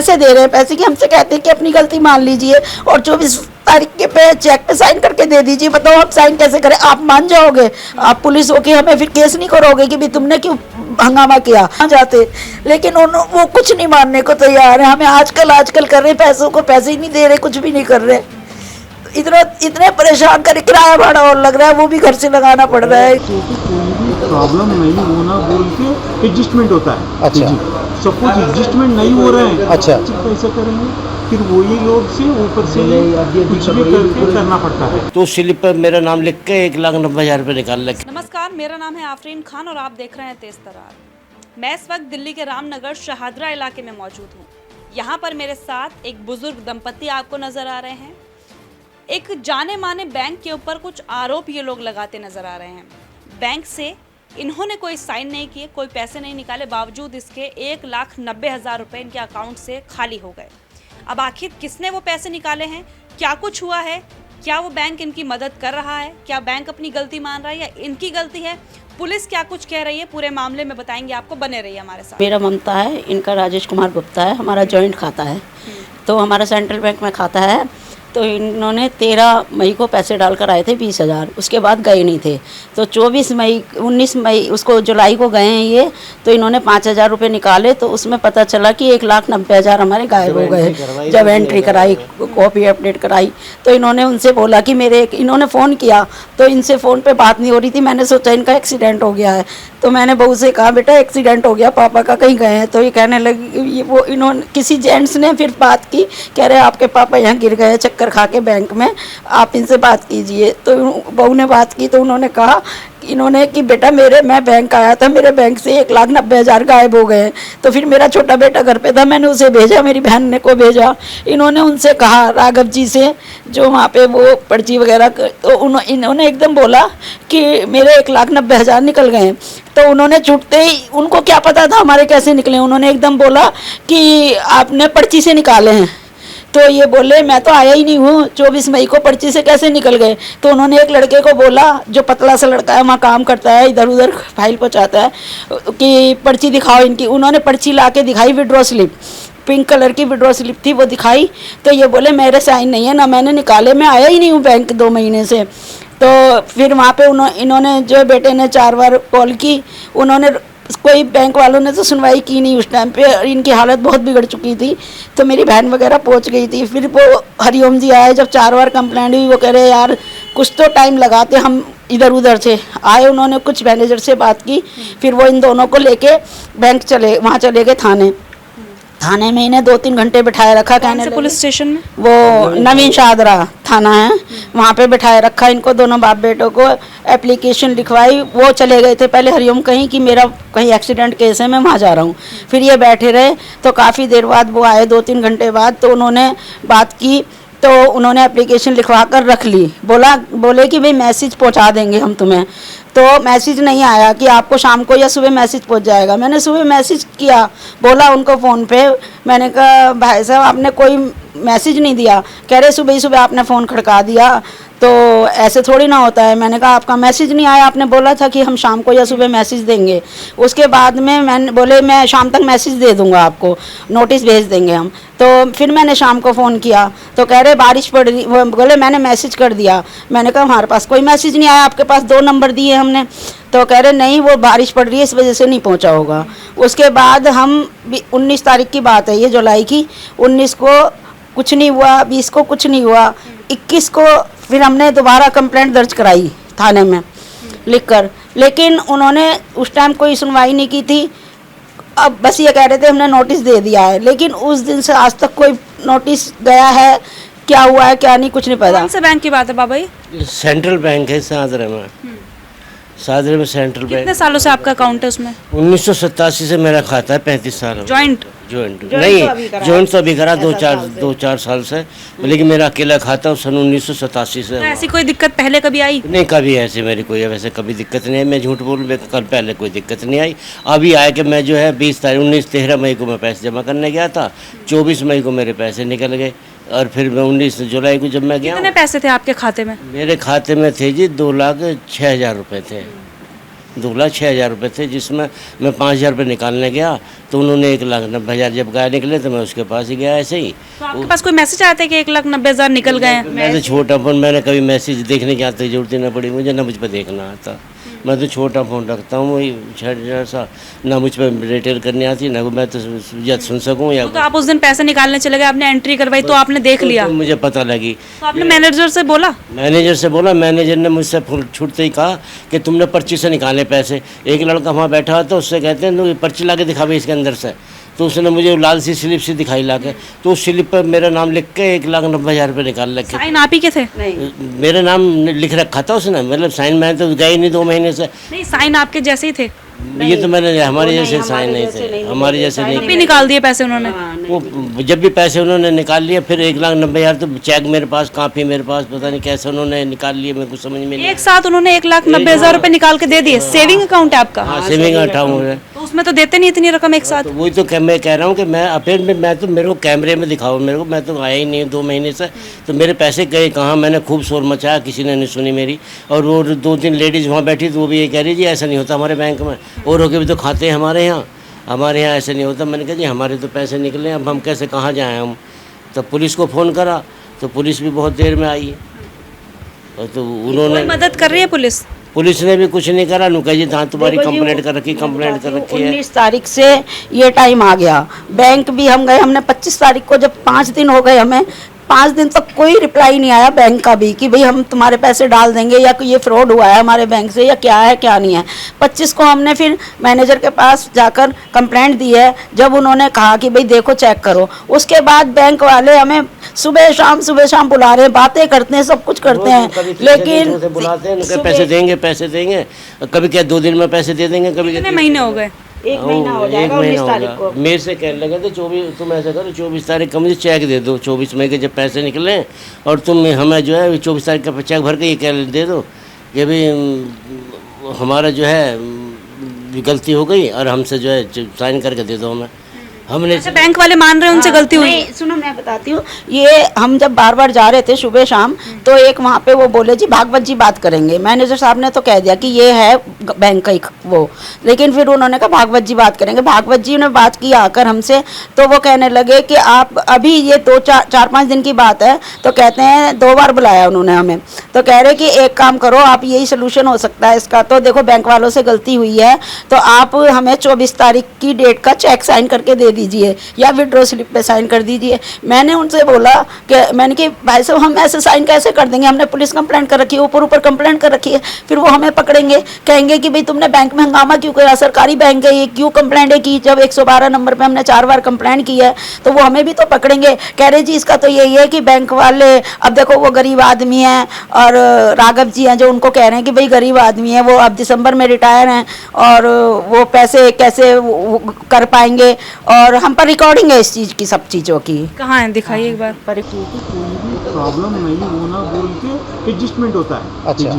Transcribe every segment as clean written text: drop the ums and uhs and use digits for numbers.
से दे रहे हैं पैसे कि हमसे कहते हैं कि अपनी गलती मान लीजिए और 24 तारीख के पे चेक पे साइन करके दे दीजिए। बताओ हम साइन कैसे करें? आप मान जाओगे? आप पुलिस हो के हमें फिर केस नहीं करोगे कि भाई तुमने क्यों हंगामा किया? आ जाते, लेकिन वो कुछ नहीं मानने को तैयार है। हमें आजकल कर रहे, पैसों को पैसे ही नहीं दे रहे, कुछ भी नहीं कर रहे। इतने परेशान कर, किराया भाड़ा और लग रहा है, वो भी घर से लगाना पड़ रहा है। प्रॉब्लम नहीं होना बोल के एडजस्टमेंट होता है। अच्छा, सपोज एडजस्टमेट नहीं हो रहा है, अच्छा, कैसे करेंगे? फिर वही लोग से ऊपर से कुछ भी करके करना पड़ता है। तो स्लिप पर मेरा नाम लिख के 1,90,000 रुपये निकाल लगे। नमस्कार, मेरा नाम है आफरीन खान और आप देख रहे हैं तेज तरार। मैं इस वक्त दिल्ली के रामनगर शहादरा इलाके में मौजूद हूँ। यहाँ पर मेरे साथ एक बुजुर्ग दंपति आपको नजर आ रहे हैं। एक जाने माने बैंक के ऊपर कुछ आरोप ये लोग लगाते नजर आ रहे हैं। बैंक से इन्होंने कोई साइन नहीं किए, कोई पैसे नहीं निकाले, बावजूद इसके 1,90,000 रुपये इनके अकाउंट से खाली हो गए। अब आखिर किसने वो पैसे निकाले हैं, क्या कुछ हुआ है, क्या वो बैंक इनकी मदद कर रहा है, क्या बैंक अपनी गलती मान रहा है या इनकी गलती है, पुलिस क्या कुछ कह रही है, पूरे मामले में बताएंगे आपको। बने रहिए हमारे साथ। मेरा ममता है, इनका राजेश कुमार गुप्ता है। हमारा जॉइंट खाता है, तो हमारा सेंट्रल बैंक में खाता है। तो इन्होंने 13 मई को पैसे डालकर आए थे 20,000, उसके बाद गए नहीं थे। तो 19 मई उसको जुलाई को गए हैं ये, तो इन्होंने 5,000 रुपये निकाले। तो उसमें पता चला कि 1,90,000 हमारे गायब हो गए। जब एंट्री कराई, कॉपी अपडेट कराई, तो इन्होंने उनसे बोला कि इन्होंने फ़ोन किया, तो इनसे फ़ोन पे बात नहीं हो रही थी। मैंने सोचा इनका एक्सीडेंट हो गया है, तो मैंने बहू से कहा बेटा एक्सीडेंट हो गया पापा का, कहीं गए हैं? तो ये कहने लगी, वो इन्होंने किसी जेंट्स ने फिर बात की, कह रहे आपके पापा यहाँ गिर गए चक्कर खा के बैंक में, आप इनसे बात कीजिए। तो बहू ने बात की, तो उन्होंने कहा कि बेटा मैं बैंक आया था, मेरे बैंक से 1,90,000 गायब हो गए। तो फिर मेरा छोटा बेटा घर पे था, मैंने उसे भेजा, मेरी बहन ने को भेजा। इन्होंने उनसे कहा राघव जी से, जो वहाँ पे वो पर्ची वगैरह, तो इन्होंने एकदम बोला कि मेरे 1,90,000 निकल गए। तो उन्होंने छूटते ही, उनको क्या पता था हमारे कैसे निकले, उन्होंने एकदम बोला कि आपने पर्ची से निकाले हैं। तो ये बोले मैं तो आया ही नहीं हूँ, 24 मई को पर्ची से कैसे निकल गए? तो उन्होंने एक लड़के को बोला, जो पतला सा लड़का है, वहाँ काम करता है, इधर उधर फाइल पहुँचाता है, कि पर्ची दिखाओ इनकी। उन्होंने पर्ची ला के दिखाई, विड्रॉ स्लिप, पिंक कलर की विड्रॉ स्लिप थी, वो दिखाई। तो ये बोले मेरे साइन नहीं है ना, मैंने निकाले, मैं आया ही नहीं हूँ बैंक 2 महीने से। तो फिर वहाँ पे इन्होंने जो बेटे ने 4 बार कॉल की, उन्होंने कोई बैंक वालों ने तो सुनवाई की नहीं उस टाइम पे। इनकी हालत बहुत बिगड़ चुकी थी, तो मेरी बहन वगैरह पहुंच गई थी। फिर वो हरिओम जी आए, जब 4 बार कंप्लेंट हुई, वो कह रहे यार कुछ तो टाइम लगाते, हम इधर उधर से आए। उन्होंने कुछ मैनेजर से बात की, फिर वो इन दोनों को लेके बैंक वहाँ चले गए थाने में इन्हें 2-3 घंटे बिठाए रखा। कहने लगे पुलिस स्टेशन में, वो नवीन शाहदरा थाना है, वहाँ पे बिठाए रखा इनको, दोनों बाप बेटों को। एप्लीकेशन लिखवाई, वो चले गए थे पहले हरिओम कहीं, कि मेरा कहीं एक्सीडेंट केस है, मैं वहाँ जा रहा हूँ। फिर ये बैठे रहे, तो काफ़ी देर बाद वो आए, 2-3 घंटे बाद। तो उन्होंने बात की, तो उन्होंने एप्लीकेशन लिखवा कर रख ली। बोले कि भाई मैसेज पहुँचा देंगे हम तुम्हें। तो मैसेज नहीं आया कि आपको शाम को या सुबह मैसेज पहुंच जाएगा। मैंने सुबह मैसेज किया, बोला उनको फ़ोन पे, मैंने कहा भाई साहब आपने कोई मैसेज नहीं दिया। कह रहे सुबह ही सुबह आपने फ़ोन खड़का दिया, तो ऐसे थोड़ी ना होता है। मैंने कहा आपका मैसेज नहीं आया, आपने बोला था कि हम शाम को या सुबह मैसेज देंगे। उसके बाद में मैंने बोले मैं शाम तक मैसेज दे दूंगा आपको, नोटिस भेज देंगे हम। तो फिर मैंने शाम को फ़ोन किया, तो कह रहे बारिश पड़ रही, बोले मैंने मैसेज कर दिया। मैंने कहा हमारे पास कोई मैसेज नहीं आया, आपके पास 2 नंबर दिए हमने। तो कह रहे नहीं, वो बारिश पड़ रही है इस वजह से नहीं पहुंचा होगा। उसके बाद हम 19 तारीख की बात है ये, जुलाई की, 19 को कुछ नहीं हुआ, 20 को कुछ नहीं हुआ, 21 को फिर हमने दोबारा कंप्लेंट दर्ज कराई थाने में लिखकर, लेकिन उन्होंने उस टाइम कोई सुनवाई नहीं की थी। अब बस ये कह रहे थे हमने नोटिस दे दिया है, लेकिन उस दिन से आज तक कोई नोटिस गया है, क्या हुआ है क्या नहीं, कुछ नहीं पता। कौन से बैंक की बात है बाबा? सेंट्रल बैंक है शाहदरा में, शाहदरा में सेंट्रल बैंक। कितने सालों से आपका अकाउंट है उसमें? 1987 से मेरा खाता है, 35 साल। जॉइंट नहीं, जॉइंट तो अभी करा 2-4 साल से, लेकिन मेरा अकेला खाता सन 1987 से। ऐसी कोई दिक्कत पहले कभी आई? नहीं, कभी ऐसे मेरी कोई वैसे कभी दिक्कत नहीं है। मैं झूठ बोलूँ, कल पहले कोई दिक्कत नहीं आई। अभी आया कि मैं जो है 13 मई को मैं पैसे जमा करने गया था, 24 मई को मेरे पैसे निकल गए, और फिर मैं 19 जुलाई को जब मैं गया। कितने पैसे थे आपके खाते में? मेरे खाते में थे जी 2,06,000 रुपये थे। 2,06,000 रुपये थे, जिसमें मैं 5,000 रुपये निकालने गया तो उन्होंने 1,90,000 जब गाय निकले तो मैं उसके पास ही गया ऐसे ही। तो आपके पास कोई मैसेज आया था कि 1,90,000 निकल गए हैं? मैं तो छोटा फ़ोन, मैंने कभी मैसेज देखने की आती जरूरत ही ना पड़ी मुझे, ना मुझ पर देखना आता। मैं तो छोटा फ़ोन रखता हूँ, वही 6,000 सा, ना मुझ पर रिटेल करनी आती, ना मैं तो या सुन सकूँ या तो आप उस दिन पैसे निकालने चले गए, आपने एंट्री करवाई तो आपने देख लिया, तो मुझे पता लगी। तो आपने मैनेजर से बोला? मैनेजर से बोला, मैनेजर ने मुझसे छूटते ही कहा कि तुमने पर्ची से निकाले पैसे। एक लड़का वहाँ बैठा हुआ था, उससे कहते हैं तो पर्ची ला के दिखावे इसके अंदर से, तो उसने मुझे लाल सी स्लिप सी दिखाई ला के, तो उस स्लिप पर मेरा नाम लिख के 1,90,000 रुपये निकाल रखे। साइन आप ही के थे? मेरा नाम लिख रखा था उसने, मतलब साइन मैं तो गए नहीं 2 महीने से। नहीं, साइन आपके जैसे ही थे? ये तो मैंने हमारे जैसे साइन नहीं थे, हमारे जैसे नहीं तब भी निकाल दिए पैसे उन्होंने? वो जब भी पैसे उन्होंने निकाल लिए, फिर 1,90,000 तो चेक मेरे पास, काफ़ी मेरे पास, पता नहीं कैसे उन्होंने निकाल लिए, मेरे को समझ में नहीं। एक साथ उन्होंने 1,90,000 रुपए निकाल के दे दिए? सेविंग अकाउंट है आपका? हाँ, सेविंग अकाउंट है। तो उसमें तो देते नहीं इतनी रकम एक साथ। तो वही तो मैं कह रहा हूँ कि मैं अपडेट में, मैं तो मेरे को कैमरे में दिखाओ मेरे को, मैं तो आया ही नहीं 2 महीने से, तो मेरे पैसे गए कहाँ? मैंने खूब शोर मचाया, किसी ने नहीं सुनी मेरी, और वो 2-3 लेडीज़ वहाँ बैठी तो वो भी ये कह रही जी ऐसा नहीं होता हमारे बैंक में, और होके भी तो खाते हैं हमारे यहाँ ऐसे नहीं होता। मैंने कहा जी हमारे तो पैसे निकले, अब हम कैसे कहाँ जाएँ हम? तब पुलिस को फ़ोन करा तो पुलिस भी बहुत देर में आई, और तो उन्होंने मदद कर रही है पुलिस? पुलिस ने भी कुछ नहीं करा, नुका जी हाँ तुम्हारी कंप्लेंट कर रखी, कंप्लेंट कर रखी है। 19 तारीख से ये टाइम आ गया, बैंक भी हम गए, हमने 25 तारीख को, जब 5 दिन हो गए हमें, 5 दिन तक कोई रिप्लाई नहीं आया बैंक का भी कि भाई हम तुम्हारे पैसे डाल देंगे या ये फ्रॉड हुआ है हमारे बैंक से या क्या है क्या नहीं है। 25 को हमने फिर मैनेजर के पास जाकर कंप्लेंट दी है, जब उन्होंने कहा कि भाई देखो चेक करो, उसके बाद बैंक वाले हमें सुबह शाम बुला रहे हैं, बातें करते हैं, सब कुछ करते हैं, लेकिन बुलाते हैं पैसे देंगे, कभी क्या 2 दिन में पैसे दे देंगे, कभी कितने महीने हो गए? 1 महीना हो जाएगा 19 तारीख को। मेरे से कहने लगे थे 24, तुम ऐसा करो 24 तारीख का मुझे चेक दे दो, 24 मई के जब पैसे निकले, और तुम हमें जो है 24 तारीख का चेक भर के ये कह दे दो कि भाई हमारा जो है गलती हो गई और हमसे जो है साइन करके दे दो हमें। हमने अच्छा, बैंक वाले मान रहे हैं उनसे गलती हुई? नहीं, सुनो मैं बताती हूँ, ये हम जब बार जा रहे थे सुबह शाम, तो एक वहाँ पे वो बोले जी भागवत जी बात करेंगे, मैनेजर साहब ने तो कह दिया कि ये है बैंक का ही वो, लेकिन फिर उन्होंने कहा भागवत जी बात करेंगे। भागवत जी ने बात की आकर हमसे, तो वो कहने लगे कि आप अभी ये 4-5 दिन की बात है, तो कहते हैं 2 बार बुलाया उन्होंने हमें, तो कह रहे कि एक काम करो आप, यही सोल्यूशन हो सकता है इसका, तो देखो बैंक वालों से गलती हुई है तो आप हमें 24 तारीख की डेट का चेक साइन करके दे दीजिए या विड्रॉ स्लिप पे साइन कर दीजिए। मैंने उनसे बोला कि मैंने कि भाई साहब हम ऐसे साइन कैसे कर देंगे, हमने पुलिस कंप्लेंट कर रखी है, ऊपर कंप्लेंट कर रखी है, फिर वो हमें पकड़ेंगे, कहेंगे कि भाई तुमने बैंक में हंगामा क्यों करा, सरकारी बैंक है ये, क्यों कंप्लेंट है की? जब 112 नंबर पे हमने 4 बार कंप्लेंट की है तो वो हमें भी तो पकड़ेंगे। कह रहे जी इसका तो यही है कि बैंक वाले, अब देखो वो गरीब आदमी हैं और राघव जी हैं जो उनको कह रहे हैं कि भाई गरीब आदमी है, वो अब दिसंबर में रिटायर हैं और वो पैसे कैसे कर पाएंगे, और हम पर रिकॉर्डिंग है इस चीज़ की, सब चीज़ों की। कहाँ है, दिखाइए एक बार। कोई भी प्रॉब्लम नहीं होना बोल के एडजस्टमेंट होता है। अच्छा।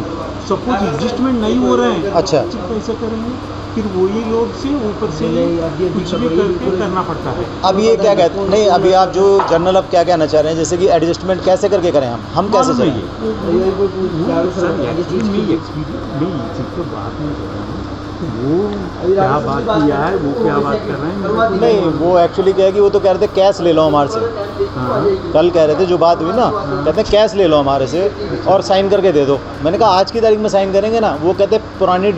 सपोज एडजस्टमेंट नहीं हो रहा है, अच्छा, कैसे करेंगे? फिर वही लोग से ऊपर से कुछ भी करके करना पड़ता है। अब ये क्या कहते हैं, नहीं अभी आप जो जनरल अब क्या कहना चाह रहे हैं, जैसे कि एडजस्टमेंट कैसे करके करें हम कैसे चलें? वो क्या बात किया है, वो क्या बात कर रहे हैं? नहीं वो एक्चुअली क्या है कि वो तो कह रहे थे कैश ले लो हमारे से, कल कह रहे थे जो बात हुई ना, कहते हैं कैश ले लो हमारे से और साइन करके दे दो। मैंने कहा आज की तारीख में साइन करेंगे ना, वो कहते पुरानी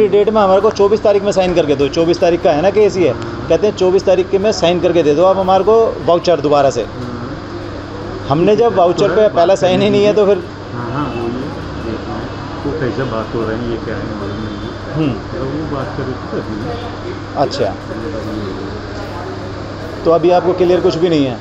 डेट में हमारे को 24 तारीख में साइन करके दो, 24 तारीख का है ना केस ये, कहते हैं 24 तारीख के में साइन करके दे दो आप हमारे को वाउचर दोबारा से। हमने जब वाउचर पे पहला साइन ही नहीं है तो फिर वो कैसे बात हो रही है, ये क्या है मालूम नहीं, तो वो बात कर रही थी। अच्छा, तो अभी आपको क्लियर कुछ भी नहीं है?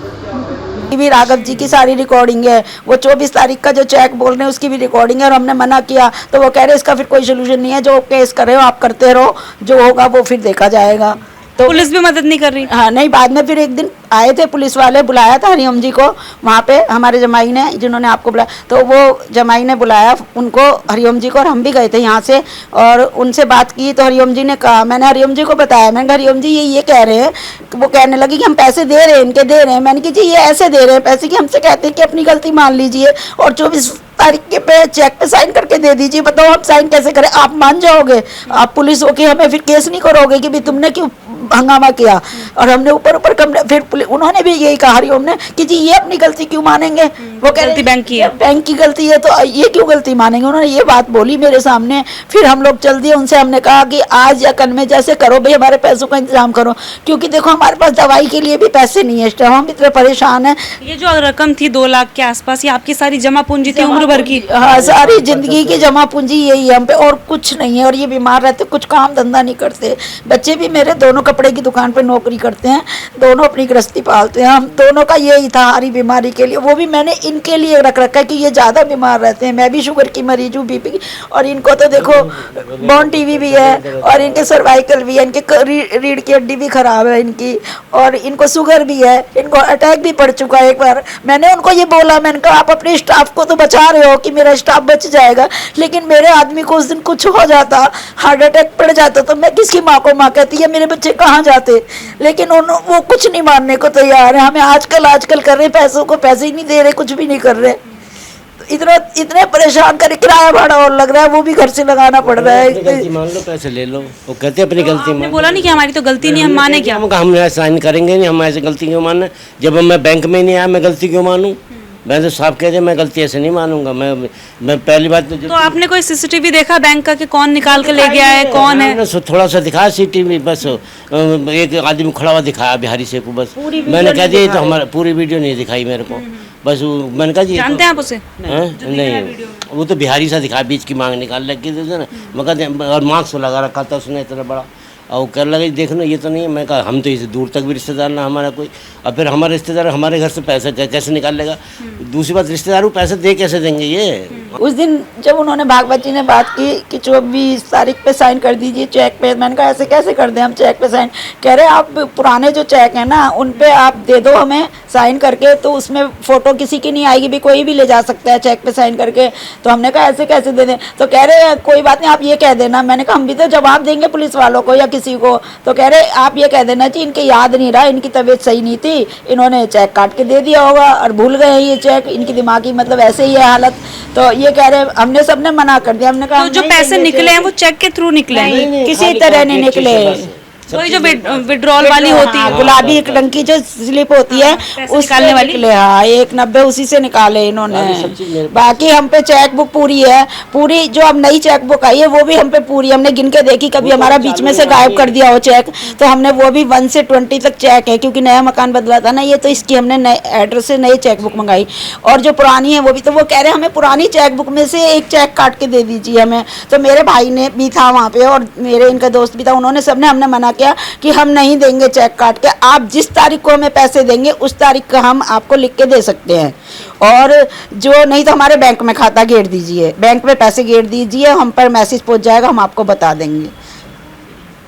भी राघव जी की सारी रिकॉर्डिंग है, वो 24 तारीख का जो चेक बोल रहे हैं उसकी भी रिकॉर्डिंग है, और हमने मना किया तो वो कह रहे इसका फिर कोई सोल्यूशन नहीं है, जो केस कर रहे हो आप करते रहो, जो होगा वो फिर देखा जाएगा। तो पुलिस भी मदद नहीं कर रही? हाँ नहीं, बाद में फिर एक दिन आए थे पुलिस वाले, बुलाया था हरिओम जी को वहाँ पे, हमारे जमाई ने जिन्होंने आपको बुलाया, तो वो जमाई ने बुलाया उनको, हरिओम जी को, और हम भी गए थे यहाँ से और उनसे बात की, तो हरिओम जी ने कहा, मैंने हरिओम जी को बताया, मैंने कहा हरिओम जी ये कह रहे हैं, वो कहने लगी कि हम पैसे दे रहे हैं, इनके दे रहे हैं। मैंने कहा जी ये ऐसे दे रहे हैं पैसे कि हमसे कहते हैं कि अपनी गलती मान लीजिए, और 24 तारीख के पे चेक पे साइन करके दे दीजिए, बताओ हम साइन कैसे करें? आप मान जाओगे? आप पुलिस हो के हमें फिर केस नहीं करोगे कि भी तुमने क्यों हंगामा किया? और हमने ऊपर ऊपर फिर उन्होंने भी यही कहा हरिओम ने कि जी ये अपनी गलती क्यों मानेंगे? वो कह रहे बैंक की है, बैंक की गलती है तो ये क्यों गलती मानेंगे? उन्होंने ये बात बोली मेरे सामने। फिर हम लोग चल दिए उनसे, हमने कहा कि आज या कल में जैसे करो भाई, हमारे पैसों का इंतजाम करो, क्योंकि देखो हमारे पास दवाई के लिए भी पैसे नहीं है इस टाइम, हम इतने परेशान हैं। ये जो रकम थी 2 लाख के आसपास, ये आपकी सारी जमा पूंजी थी उम्र भर की? हाँ, सारी जिंदगी की जमा पूंजी यही है हम पे, और कुछ नहीं है। और ये बीमार रहते, कुछ काम धंधा नहीं करते। बच्चे भी मेरे दोनों कपड़े की दुकान पे नौकरी करते हैं, दोनों अपनी गृहस्थी पालते हैं। हम दोनों का यही था हरी बीमारी के लिए, वो भी मैंने इनके लिए रख रखा है कि ये ज़्यादा बीमार रहते हैं। मैं भी शुगर की मरीज हूँ, बीपी की, और इनको तो देखो बोन टीवी भी है, और इनके सर्वाइकल भी है, इनके रीढ़ की हड्डी भी खराब है इनकी, और इनको शुगर भी है, इनको अटैक भी पड़ चुका है एक बार। मैंने उनको ये बोला, मैंने कहा आप अपने स्टाफ को तो बचा रहे हो कि मेरा स्टाफ बच जाएगा, लेकिन मेरे आदमी को उस दिन कुछ हो जाता, हार्ट अटैक पड़ जाता, तो मैं किसकी माँ को माँ कहती है? मेरे बच्चे कहाँ जाते? लेकिन वो कुछ नहीं मानने को तैयार है। हमें आजकल कर रहे, पैसों को पैसे ही नहीं दे रहे, कुछ भी नहीं कर रहे। इतने परेशान कर, किराया भाड़ा और लग रहा है, वो भी घर से लगाना पड़ रहा है। गलती मान लो, पैसे ले लो। वो कहते अपनी गलती मान। बोला नहीं कि हमारी तो गलती नहीं, हम माने क्या? हम साइन करेंगे नहीं, हम ऐसे गलती क्यों मानना? जब मैं बैंक में नहीं आया, मैं गलती क्यों मानूं? मैं तो साफ कह दिया, मैं गलती ऐसे नहीं मानूंगा। मैं पहली बात तो आपने कोई सीसीटीवी देखा बैंक का कि कौन निकाल के ले गया है, कौन है? थोड़ा सा दिखाया सीसीटीवी, बस एक आदमी खड़ा हुआ दिखाया बिहारी से को, बस मैंने कह दिया तो हमारा पूरी वीडियो नहीं दिखाई मेरे को, बस मैंने कहा जी जानते हैं आप उसे? नहीं, वो तो बिहारी सा दिखाया, बीच की मांग निकाल लगी थी ना, मैं और मास्क लगा रखा था उसने इतना बड़ा, और वो कर लगा देखना ये तो नहीं है। मैं कहा हम तो इसे दूर तक भी रिश्तेदार ना हमारा कोई, और फिर हमारे रिश्तेदार हमारे घर से पैसा कैसे निकाल लेगा? दूसरी बात, रिश्तेदार को पैसे दे कैसे देंगे? ये उस दिन जब उन्होंने भागवत जी ने बात की कि 24 तारीख पे साइन कर दीजिए चेक पे, मैंने कहा ऐसे कैसे कर दें हम चेक पे साइन? कह रहे आप पुराने जो चेक हैं ना, उन पे आप दे दो हमें साइन करके, तो उसमें फ़ोटो किसी की नहीं आएगी भी, कोई भी ले जा सकता है चेक पे साइन करके। तो हमने कहा ऐसे कैसे दे दें? तो कह रहे कोई बात नहीं, आप ये कह देना। मैंने कहा हम भी तो जवाब देंगे पुलिस वालों को या किसी को। तो कह रहे आप ये कह देना कि इनके याद नहीं रहा, इनकी तबीयत सही नहीं थी, इन्होंने चेक काट के दे दिया होगा और भूल गए ये चेक, इनकी दिमागी मतलब ऐसे ही है हालत। तो ये कह रहे, हमने सबने मना कर दिया। हमने कहा तो जो पैसे निकले हैं वो चेक के थ्रू निकले हैं? किसी तरह नहीं निकले। वही जो विड्रॉल वाली होती है, गुलाबी एक रंग की जो स्लिप होती है, उस निकालने वाली? निकले। हाँ, 190 उसी से निकाले इन्होंने। बाकी हम पे चेक बुक पूरी है, पूरी जो अब नई चेक बुक आई है वो भी हम पे पूरी, हमने गिन के देखी, कभी हमारा बीच में से गायब कर दिया हो चेक तो हमने वो भी 1 से 20 तक चेक है, क्योंकि नया मकान बदला था ना ये, तो इसकी हमने नए एड्रेस से नई चेक बुक मंगाई। और जो पुरानी है वो भी, तो वो कह रहे हमें पुरानी चेक बुक में से एक चेक काट के दे दीजिए हमें। तो मेरे भाई ने भी था वहाँ पे और मेरे इनका दोस्त भी था, उन्होंने सबने हमने मना किया कि हम नहीं देंगे चेक काट के, आप जिस तारीख को हमें पैसे देंगे उस तारीख का हम आपको लिख के दे सकते हैं, और जो नहीं तो हमारे बैंक में खाता घेर दीजिए, बैंक में पैसे घेर दीजिए, हम पर मैसेज पहुंच जाएगा, हम आपको बता देंगे।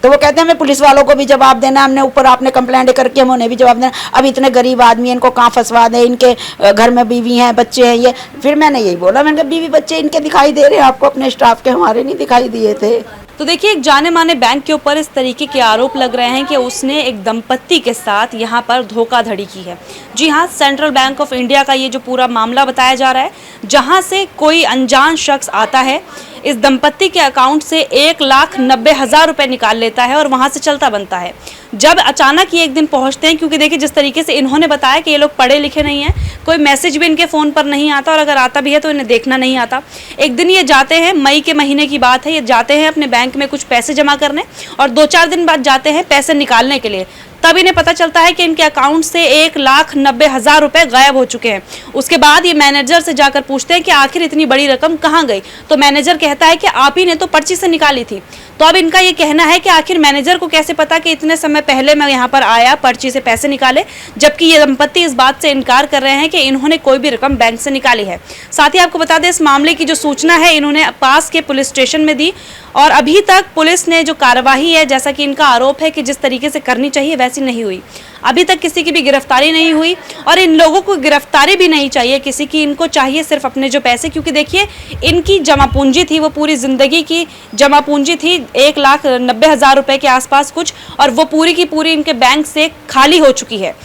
तो वो कहते हैं हमें पुलिस वालों को भी जवाब देना, हमने ऊपर आपने कंप्लेंट करके हम उन्हें भी जवाब देना। अब इतने गरीब आदमी इनको कहाँ फंसवा दें, इनके घर में बीवी हैं, बच्चे हैं। ये फिर मैंने यही बोला, मैंने कहा बीवी बच्चे इनके दिखाई दे रहे हैं आपको, अपने स्टाफ के, हमारे नहीं दिखाई दिए थे। तो देखिए, एक जाने माने बैंक के ऊपर इस तरीके के आरोप लग रहे हैं कि उसने एक दंपत्ति के साथ यहाँ पर धोखाधड़ी की है। जी हाँ, सेंट्रल बैंक ऑफ इंडिया का ये जो पूरा मामला बताया जा रहा है, जहाँ से कोई अनजान शख्स आता है, इस दंपत्ति के अकाउंट से 1,90,000 रुपए निकाल लेता है और वहाँ से चलता बनता है। जब अचानक ये एक दिन पहुँचते हैं, क्योंकि देखिए जिस तरीके से इन्होंने बताया कि ये लोग पढ़े लिखे नहीं हैं, कोई मैसेज भी इनके फ़ोन पर नहीं आता, और अगर आता भी है तो इन्हें देखना नहीं आता। एक दिन ये जाते हैं, मई के महीने की बात है, ये जाते हैं अपने बैंक में कुछ पैसे जमा करने, और 2-4 दिन बाद जाते हैं पैसे निकालने के लिए। तब इन्हें पता चलता है कि इनके अकाउंट से 1,90,000 रुपए गायब हो चुके हैं। उसके बाद ये मैनेजर से जाकर पूछते हैं कि आखिर इतनी बड़ी रकम कहाँ गई? तो मैनेजर कहता है कि आप ही ने तो पर्ची से निकाली थी। तो अब इनका ये कहना है कि आखिर मैनेजर को कैसे पता कि इतने समय पहले मैं यहाँ पर आया, पर्ची से पैसे निकाले, जबकि ये दंपत्ति इस बात से इनकार कर रहे हैं कि इन्होंने कोई भी रकम बैंक से निकाली है। साथ ही आपको बता दें, इस मामले की जो सूचना है इन्होंने पास के पुलिस स्टेशन में दी, और अभी तक पुलिस ने जो कार्रवाई है, जैसा कि इनका आरोप है कि जिस तरीके से करनी चाहिए वैसी नहीं हुई। अभी तक किसी की भी गिरफ्तारी नहीं हुई, और इन लोगों को गिरफ्तारी भी नहीं चाहिए किसी की, इनको चाहिए सिर्फ अपने जो पैसे, क्योंकि देखिए इनकी जमा पूंजी थी, वो पूरी ज़िंदगी की जमा पूंजी थी 1,90,000 रुपए के आसपास कुछ, और वो पूरी की पूरी इनके बैंक से खाली हो चुकी है।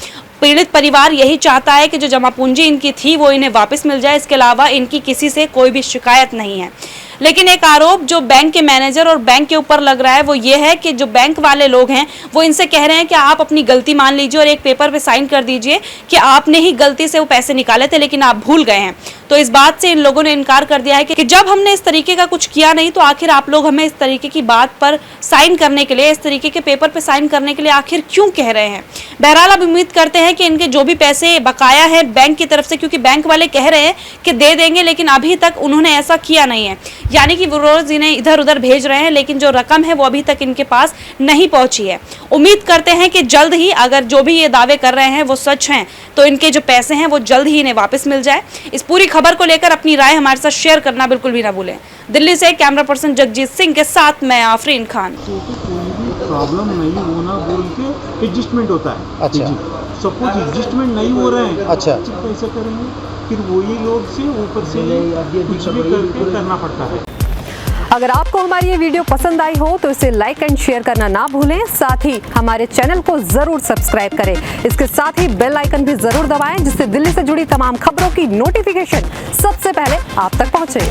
पीड़ित परिवार यही चाहता है कि जो जमा पूंजी इनकी थी वो इन्हें वापस मिल जाए। इसके अलावा इनकी किसी से कोई भी शिकायत नहीं है। लेकिन एक आरोप जो बैंक के मैनेजर और बैंक के ऊपर लग रहा है वो ये है कि जो बैंक वाले लोग हैं वो इनसे कह रहे हैं कि आप अपनी गलती मान लीजिए और एक पेपर पे साइन कर दीजिए कि आपने ही गलती से वो पैसे निकाले थे, लेकिन आप भूल गए हैं। तो इस बात से इन लोगों ने इनकार कर दिया है कि जब हमने इस तरीके का कुछ किया नहीं तो आखिर आप लोग हमें इस तरीके की बात पर साइन करने के लिए, इस तरीके के पेपर पे साइन करने के लिए आखिर क्यों कह रहे हैं। बहरहाल अब उम्मीद करते हैं कि इनके जो भी पैसे बकाया है बैंक की तरफ से, क्योंकि बैंक वाले कह रहे हैं कि दे देंगे लेकिन अभी तक उन्होंने ऐसा किया नहीं है, यानी कि वो रोज इन्हें इधर उधर भेज रहे हैं लेकिन जो रकम है वो अभी तक इनके पास नहीं पहुंची है। उम्मीद करते हैं कि जल्द ही, अगर जो भी ये दावे कर रहे हैं वो सच हैं, तो इनके जो पैसे हैं वो जल्द ही इन्हें वापस मिल जाए। इस पूरी खबर को लेकर अपनी राय हमारे साथ शेयर करना बिल्कुल भी ना भूलें। दिल्ली से कैमरा पर्सन जगजीत सिंह के साथ मैं आफरीन खान। कोई भी प्रॉब्लम नहीं होना बोल के एडजस्टमेंट होता है। अच्छा। सपोज एडजस्टमेंट नहीं हो रहा है, अच्छा। कैसे करेंगे? फिर वही लोग से ऊपर से कुछ भी करके करना पड़ता है। अगर आपको हमारी ये वीडियो पसंद आई हो तो इसे लाइक एंड शेयर करना ना भूलें। साथ ही हमारे चैनल को जरूर सब्सक्राइब करें। इसके साथ ही बेल आइकन भी जरूर दबाएं जिससे दिल्ली से जुड़ी तमाम खबरों की नोटिफिकेशन सबसे पहले आप तक पहुंचे।